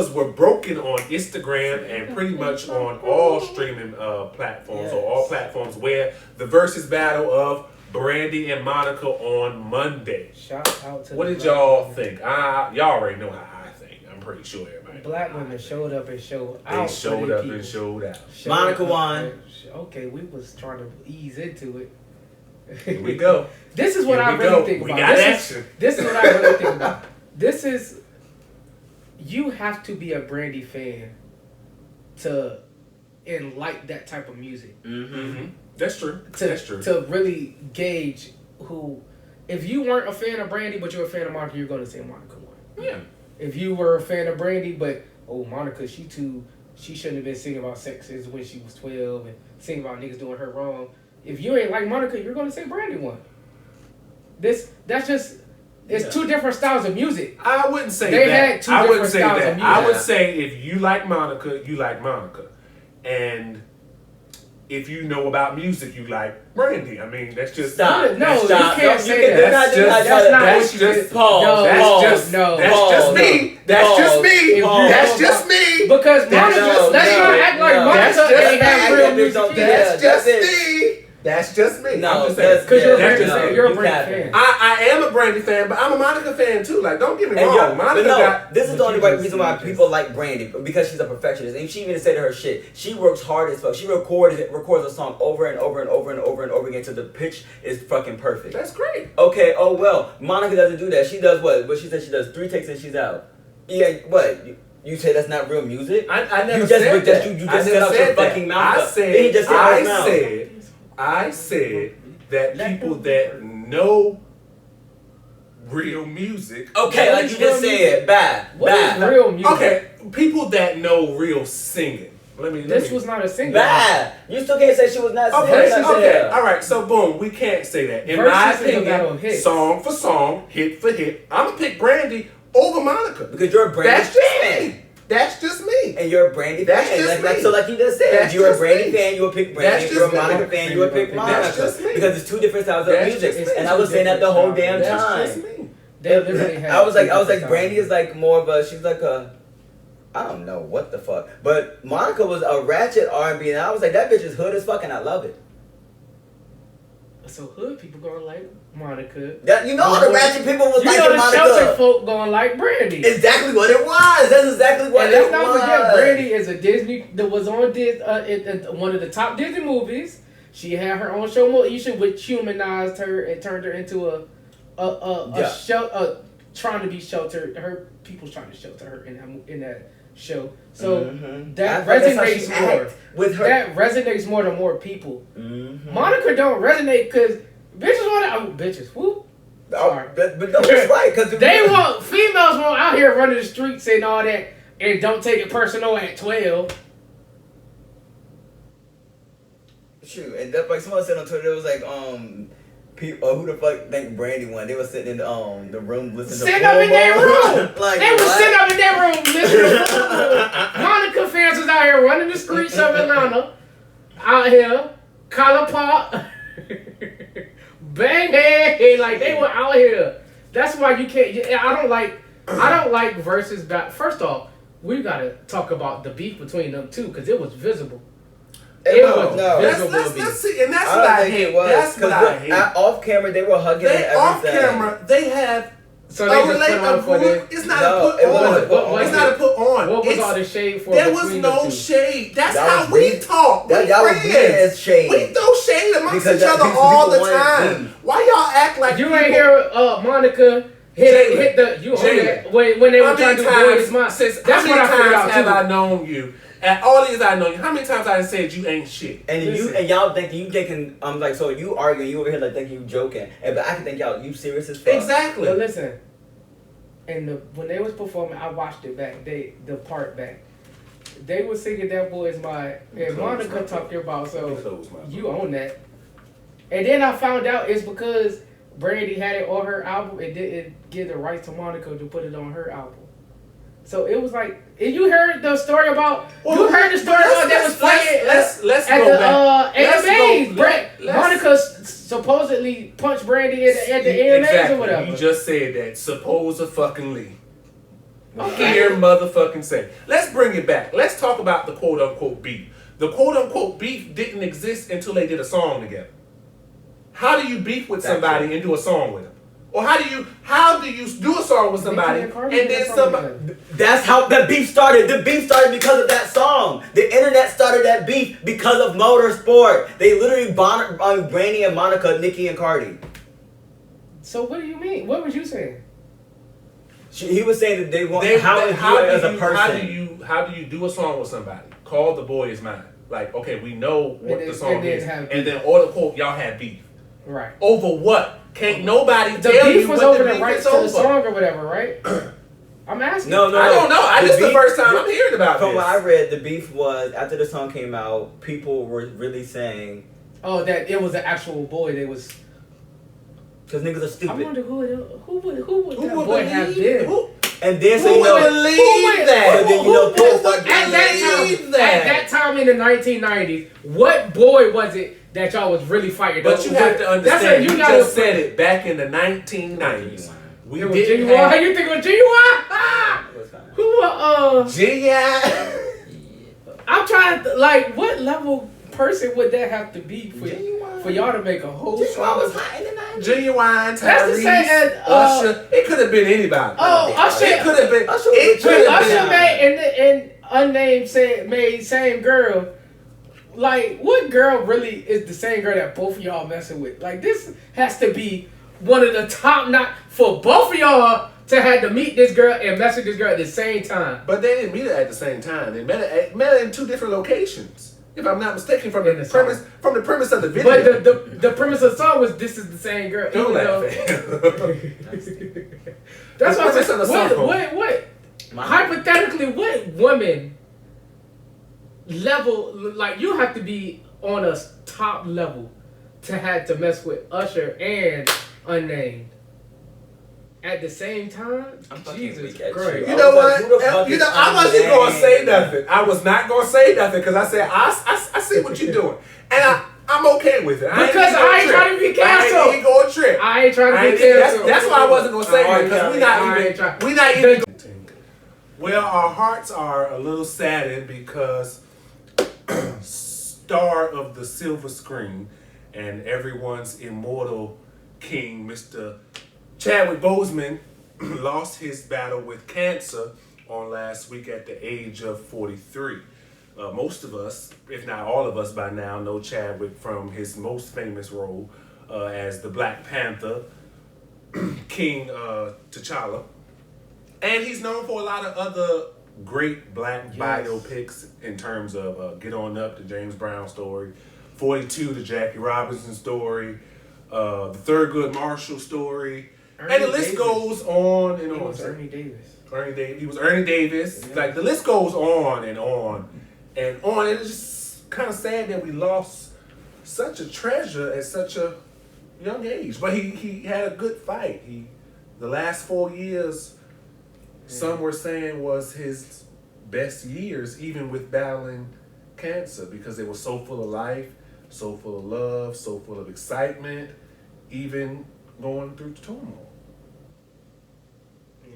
records were broken on Instagram and pretty much on all streaming platforms or all platforms where the versus battle of Brandy and Monica on Monday. Shout out to what did y'all think? Y'all already know how I think. I'm pretty sure everybody. Black women showed up and showed out. They showed up and showed out. Monica won. Okay, we was trying to ease into it. Here we go. This is what I really think about. We got action. This is what I really think about. This is, you have to be a Brandy fan to like that type of music. Mm-hmm. That's true. That's true. To really gauge who, if you weren't a fan of Brandy but you're a fan of Monica, you're going to say Monica won. Yeah. If you were a fan of Brandy but Monica, she shouldn't have been singing about sexes when she was 12 and singing about niggas doing her wrong. If you ain't like Monica, you're going to say Brandy won. That's just. It's two different styles of music. I wouldn't say they that. Had two different styles of music. I would say if you like Monica, you like Monica. And if you know about music, you like Brandy. I mean, that's just... Stop. No, you can't say that. That's just Paul. That's just me. That's just me. That's just me. Because Monica, let's not act like Monica ain't have real music. That's just me. That's just me. No, because you're a Brandy fan. I am a Brandy fan, but I'm a Monica fan too. Like, don't get me wrong. This is the only reason why people like Brandy, because she's a perfectionist. And she even said to her shit, she works hard as fuck. She records a song over and over and over and over and over again till the pitch is fucking perfect. That's great. Okay. Oh well, Monica doesn't do that. She does what? But she said she does 3 takes and she's out. Yeah. What? You say that's not real music? I never said that. You just set up your fucking mouth. I said that people that know real music. Okay, like you just said, What is real music? Okay, people that know real singing. This was not a singer. Bad. You still can't say she was not singing. Okay. All right. So boom, we can't say that. In my opinion, song for song, hit for hit, I'm gonna pick Brandy over Monica because you're a Brandy fan. That's just me. And you're a Brandy fan. So like you just said, if you're a Brandy fan, you will pick Brandy. If you're a Monica fan, you will pick Monica. That's just me. Because it's two different styles of music. And I was saying that the whole damn time. That's just me. I was like, Brandy is like more of a, she's like a, I don't know what the fuck. But Monica was a ratchet R&B, and I was like, that bitch is hood as fuck, and I love it. So hood people gonna like Monica. That, you know all the ratchet people was like Monica. The shelter folk gonna like Brandy. Exactly what it was. That's exactly what it was. And let's not forget, Brandy is a Disney that was on one of the top Disney movies. She had her own show, Moesha, which humanized her and turned her into a trying to be sheltered. Her people's trying to shelter her in that show. So that resonates more with her. That resonates more to more people. Monica don't resonate because bitches want to. Bitches, whoop. Sorry, but no, it's right because females won't out here running the streets and all that, and don't take it personal at 12. Shoot, and that's like someone said on Twitter, it was like people, who the fuck think Brandy won? They were sitting in the room listening to sitting up in their room. Like, they were sitting up in their room listening to Monica fans was out here running the streets of Atlanta. Out here, collar pop, bang, hey, like they were out here. That's why you can't. I don't like versus back. First off, we gotta talk about the beef between them two because it was visible. Let's see, and that's what I hate. That's what I hate. Off camera, they were hugging and everything. Off camera, they have. So they just put on for them. It's not a put on. It's not a put on. What was all the shade for? There was no shade. That's how we talk. We friends. Shade. We throw shade amongst each other all the time. Why y'all act like you ain't hear Monica hit the when they were trying to do Boys Mind? That's what I figured out too. Have I known you? At all these I know you. How many times I said you ain't shit? And y'all thinking I'm like, so you arguing, you over here like thinking you joking. But I can think y'all you serious as fuck. Exactly. But listen, and when they was performing, I watched it back. The part back. They was singing That Boy's Mine, and Monica talked about you own that. And then I found out it's because Brandy had it on her album and didn't give the rights to Monica to put it on her album. So it was like, and you heard the story about. They was playing at the AMAs. Monica supposedly punched Brandy at the AMAs or whatever. You just said that. Supposedly. hear motherfucking say. Let's bring it back. Let's talk about the quote unquote beef. The quote unquote beef didn't exist until they did a song together. How do you beef with somebody and do a song with them? Or how do you do a song with somebody and then somebody? That's how the beef started. The beef started because of that song. The internet started that beef because of motorsport. They literally Brandy and Monica, Nicki and Cardi. So what do you mean? What was you saying? He was saying that they want how as a person. How do you do a song with somebody? Call The Boy Is Mine. Like, okay, we know what the song is, and then or the quote, y'all had beef. Right. Over what? Can't nobody the tell beef you was what over the the beef rights is to over. the song or whatever, right? I'm asking. No. I don't know. This is the first time I'm hearing about this. From what I read, the beef was after the song came out, people were really saying, "Oh, that it was an actual boy." They was because niggas are stupid. I wonder who would that boy have been? And then who would believe that? At that time in the 1990s, what boy was it that y'all was really fighting? But you have to understand, you just said it back in the 1990s. We didn't have... How you think it was Genuine? Who Genuine? I'm trying to, like, what level person would that have to be for y'all to make a whole song? Genuine, That's the same as Usher. It could have been anybody. Oh, Usher. It could have been. Usher made and Unnamed made Same Girl. Like, what girl really is the same girl that both of y'all messing with? Like, this has to be one of the top notch for both of y'all to have to meet this girl and mess with this girl at the same time. But they didn't meet her at the same time. They met her in two different locations. If I'm not mistaken, from the premise of the video. But the premise of the song was this is the same girl. Don't laugh. That's what I'm saying. What? Hypothetically, what woman level, like, you have to be on a top level to have to mess with Usher and Unnamed at the same time? Jesus Christ. You know what? I wasn't going to say nothing. I was not going to say nothing because I said, I see what you're doing. And I'm okay with it. Because I ain't trying to be canceled. I ain't going to trip. I ain't trying to be canceled. That's why I wasn't going to say that because we not even. Well, our hearts are a little saddened because star of the silver screen and everyone's immortal king, Mr. Chadwick Boseman, lost his battle with cancer on last week at the age of 43. Most of us, if not all of us by now, know Chadwick from his most famous role as the Black Panther, King T'Challa. And he's known for a lot of other great black biopics in terms of Get On Up, the James Brown story, 42, the Jackie Robinson story, the Thurgood Marshall story, and the list goes on and on. He was Ernie Davis. He was Ernie Davis. Yeah. Like, the list goes on and on and on. And it's just kind of sad that we lost such a treasure at such a young age. But he had a good fight. The last 4 years, some were saying, was his best years, even with battling cancer, because they were so full of life, so full of love, so full of excitement, even going through turmoil. Yeah.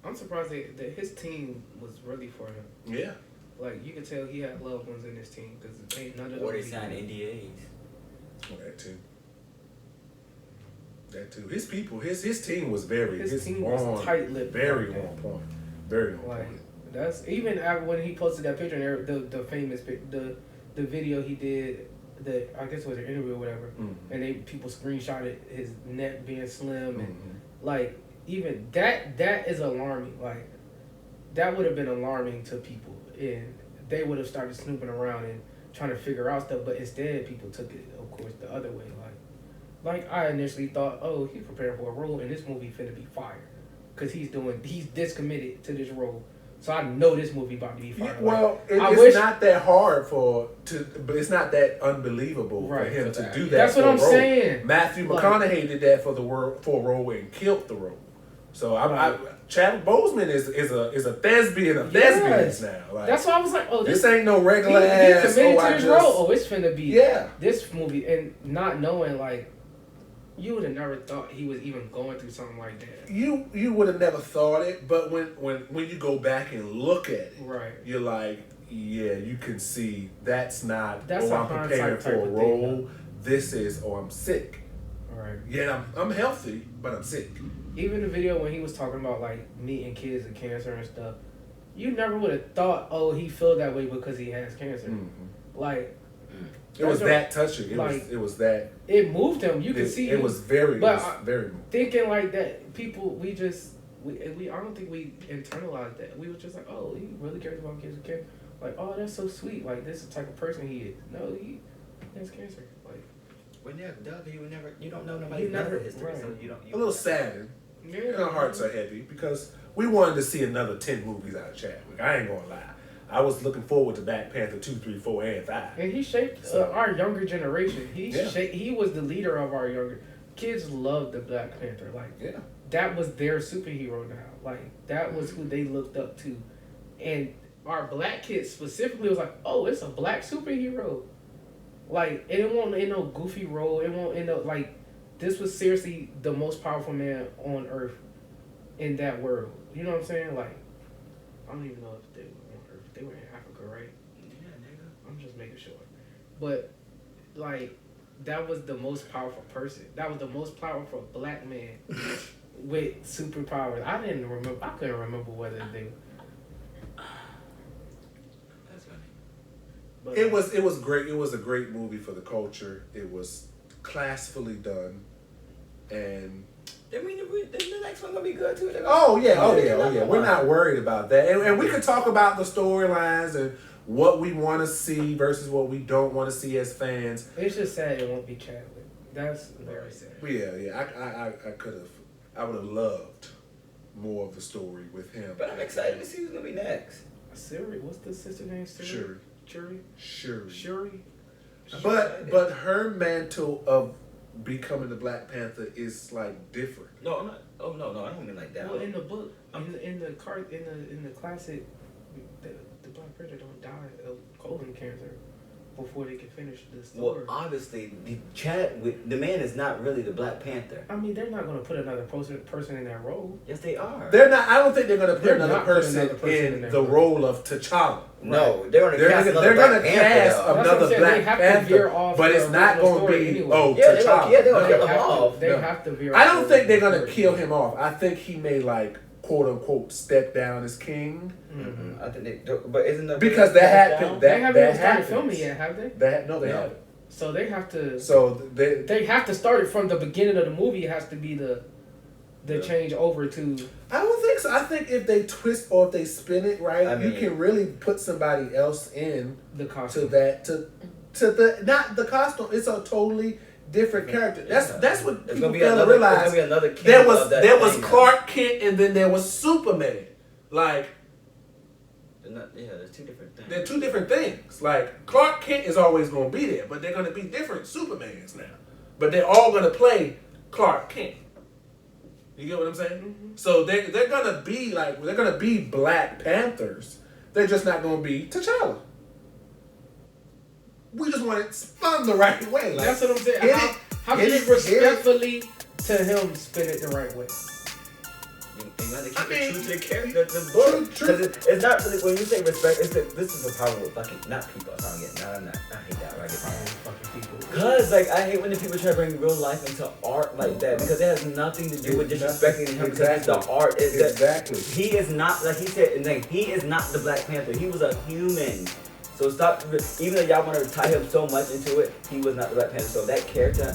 I'm surprised that his team was really for him. Yeah. Like, you could tell he had loved ones in his team because none of them. Or they signed NDAs. Well, that too. That too. His people, his team was his team was tight-lipped, very on point, very on point. That's even when he posted that picture and the famous the video he did, I guess it was an interview or whatever, and people screenshotted his neck being slim and like even that is alarming. Like, that would have been alarming to people, and they would have started snooping around and trying to figure out stuff. But instead, people took it, of course, the other way. Like I initially thought, oh, he's preparing for a role, and this movie finna be fire, cause he's this committed to this role. So I know this movie about to be fire. Yeah, well, it's not that hard but it's not that unbelievable for him to do that. That's what I'm saying. Matthew McConaughey did that for a role and killed the role. So Chadwick Boseman is a thespian of thespians now. Like, that's why I was like, oh, this ain't no regular ass. He committed to this role. Oh, it's finna be this movie, and not knowing like You would have never thought he was even going through something like that. You would have never thought it, but when you go back and look at it, right, you're like, yeah, you can see that's not. That's I'm preparing for a role. This is, I'm sick. Right. Yeah, I'm healthy, but I'm sick. Even the video when he was talking about like meeting kids with cancer and stuff, you never would have thought, oh, he felt that way because he has cancer. Mm-hmm. Like. It was that touching. It was that. It moved him. You could see it was very. But very moving. Thinking like that, people I don't think we internalized that. We were just like, oh, he really cares about kids with cancer. Like, oh, that's so sweet. Like, this is the type of person he is. No, he has cancer. Like, when you have Doug, you don't know nobody's medical history, right. So you don't. A little saddened. Yeah. And our hearts are heavy because we wanted to see another 10 movies out of Chadwick. I ain't gonna lie. I was looking forward to Black Panther 2, 3, 4, and 5. And he shaped our younger generation. He was the leader of our younger kids. Loved the Black Panther. Like that was their superhero now. Like that was who they looked up to, and our black kids specifically was like, oh, it's a black superhero. Like it won't in no goofy role. It won't in no like. This was seriously the most powerful man on earth, in that world. You know what I'm saying? Like I don't even know if they. They were in Africa, right? Yeah, nigga. I'm just making sure. But, like, that was the most powerful person. That was the most powerful black man with superpowers. I couldn't remember whether they... That's funny. But, it was great. It was a great movie for the culture. It was classfully done. And... I mean, the next one gonna be good too. Oh yeah. We're not worried about that, and we could talk about the storylines and what we want to see versus what we don't want to see as fans. It's just sad it won't be Chadwick. That's very sad. Yeah. I would have loved more of the story with him. But I'm excited to see who's gonna be next. Shuri, what's the sister name? Shuri. But her mantle of becoming the Black Panther is like different. No, I'm not. Oh no, I don't mean like that. Well, in the book, in the classic, the Black Panther don't die of colon cancer before they can finish the story. Well, obviously, the man is not really the Black Panther. I mean, they're not going to put another person in that role. Yes, they are. They're not. I don't think they're going to put another person in the role of T'Challa. No, they're going to cast another Black Panther, but it's not going to be T'Challa. They're going to kill him off. They have to veer. I don't think they're going to kill him off. I think he may quote unquote step down as king. Mm-hmm. I think they do, but isn't the because that happened. They haven't even started filming yet, have they? They haven't. So they have to. So they have to start it from the beginning of the movie. It has to be the change over to. I don't think so. I think if they twist or if they spin it right, you can really put somebody else in the costume not the costume. It's a totally different character. That's what people fail to realize. There was Clark Kent and then there was Superman. There's two different things. They're two different things. Like Clark Kent is always going to be there, but they're going to be different Supermans now. But they're all going to play Clark Kent. You get what I'm saying? Mm-hmm. So they're going to be they're going to be Black Panthers. They're just not going to be T'Challa. We just want it spun the right way. That's what I'm saying. How can you respectfully to him spin it the right way? You have to keep it true to the character, the book. Because it's not really, when you say respect, this is the problem with fucking, not people. I hate that, right? Fucking people. Because, I hate when the people try to bring real life into art like that. Because it has nothing to do with disrespecting him. Because the art is exactly. He is not, like he said, he is not the Black Panther. He was a human. So stop, even though y'all want to tie him so much into it, he was not the Black Panther. So that character...